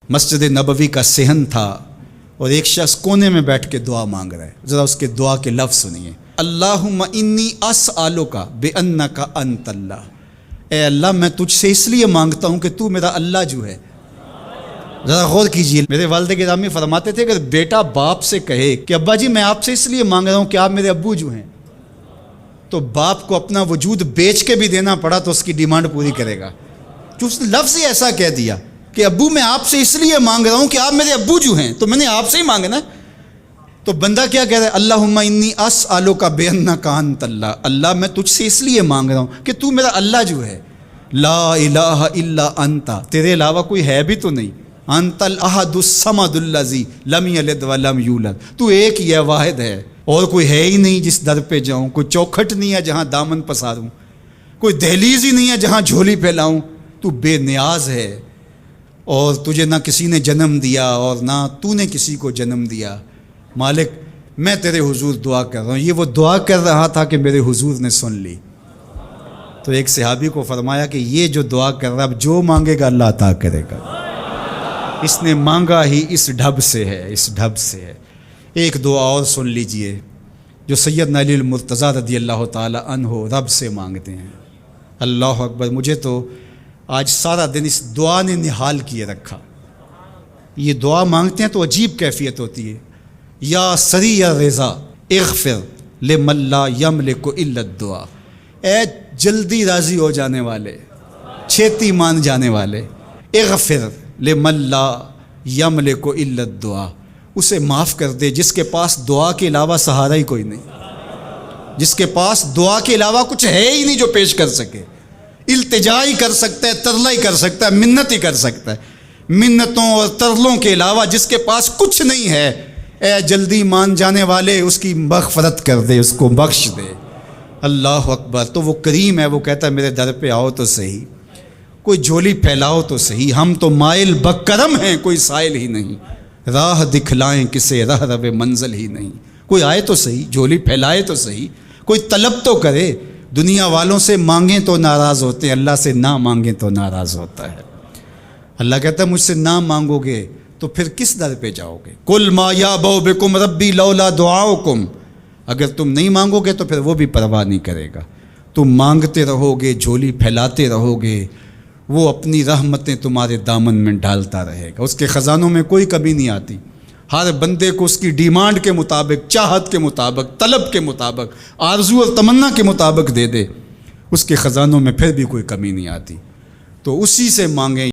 مسجد نبوی کا صحن تھا اور ایک شخص کونے میں بیٹھ کے دعا مانگ رہا ہے. ذرا اس کے دعا کے لفظ سنیے. اللہم انی اسألک بانک انت اللہ. اے اللہ میں تجھ سے اس لیے مانگتا ہوں کہ تو میرا اللہ جو ہے. ذرا غور کیجیے. میرے والد گرامی فرماتے تھے کہ بیٹا باپ سے کہے کہ ابا جی میں آپ سے اس لیے مانگ رہا ہوں کہ آپ میرے ابو جو ہیں، تو باپ کو اپنا وجود بیچ کے بھی دینا پڑا تو اس کی ڈیمانڈ پوری کرے گا. جو اس نے لفظ ہی ایسا کہہ دیا کہ ابو میں آپ سے اس لیے مانگ رہا ہوں کہ آپ میرے ابو جو ہیں، تو میں نے آپ سے ہی مانگنا. تو بندہ کیا کہہ رہا ہے؟ اللہم انی اسألک بانک انت اللہ. اللہ میں تجھ سے اس لیے مانگ رہا ہوں کہ تو میرا اللہ جو ہے. لا الہ الا انت، تیرے علاوہ کوئی ہے بھی تو نہیں. انت الاحد الصمد الذی لم یلد ولم یولد. تو ایک ہی ہے، واحد ہے، اور کوئی ہے ہی نہیں جس در پہ جاؤں. کوئی چوکھٹ نہیں ہے جہاں دامن پساروں، کوئی دہلیز ہی نہیں ہے جہاں جھولی پھیلاؤں. تو بے نیاز ہے اور تجھے نہ کسی نے جنم دیا اور نہ تو نے کسی کو جنم دیا. مالک میں تیرے حضور دعا کر رہا ہوں. یہ وہ دعا کر رہا تھا کہ میرے حضور نے سن لی. تو ایک صحابی کو فرمایا کہ یہ جو دعا کر رہا ہے اب جو مانگے گا اللہ عطا کرے گا. اس نے مانگا ہی اس ڈھب سے ہے، اس ڈھب سے ہے. ایک دعا اور سن لیجئے جو سیدنا علی المرتضیٰ رضی اللہ تعالی عنہ رب سے مانگتے ہیں. اللہ اکبر. مجھے تو آج سارا دن اس دعا نے نحال کیے رکھا. یہ دعا مانگتے ہیں تو عجیب کیفیت ہوتی ہے. یا سریع الرضا اغفر لمن لا یملک الا الدعاء. اے جلدی راضی ہو جانے والے، چھیتی مان جانے والے، اغفر لمن لا یملک الا الدعاء. اسے معاف کر دے جس کے پاس دعا کے علاوہ سہارا ہی کوئی نہیں، جس کے پاس دعا کے علاوہ کچھ ہے ہی نہیں جو پیش کر سکے. التجا ہی کر سکتا ہے، ترلا ہی کر سکتا ہے، منت ہی کر سکتا ہے. منتوں اور ترلوں کے علاوہ جس کے پاس کچھ نہیں ہے، اے جلدی مان جانے والے اس کی مغفرت کر دے، اس کو بخش دے. اللہ اکبر. تو وہ کریم ہے، وہ کہتا ہے میرے در پہ آؤ تو صحیح، کوئی جھولی پھیلاؤ تو صحیح. ہم تو مائل بکرم ہیں، کوئی سائل ہی نہیں. راہ دکھلائیں کسے رہ رو منزل ہی نہیں. کوئی آئے تو صحیح، جھولی پھیلائے تو صحیح، کوئی طلب تو کرے. دنیا والوں سے مانگیں تو ناراض ہوتے ہیں، اللہ سے نہ مانگیں تو ناراض ہوتا ہے. اللہ کہتا ہے مجھ سے نہ مانگو گے تو پھر کس در پہ جاؤ گے؟ قل ما یعبؤ بکم ربی لولا دعاؤکم. اگر تم نہیں مانگو گے تو پھر وہ بھی پرواہ نہیں کرے گا. تم مانگتے رہو گے، جھولی پھیلاتے رہو گے، وہ اپنی رحمتیں تمہارے دامن میں ڈالتا رہے گا. اس کے خزانوں میں کوئی کمی نہیں آتی. ہر بندے کو اس کی ڈیمانڈ کے مطابق، چاہت کے مطابق، طلب کے مطابق، آرزو اور تمنا کے مطابق دے دے. اس کے خزانوں میں پھر بھی کوئی کمی نہیں آتی. تو اسی سے مانگیں.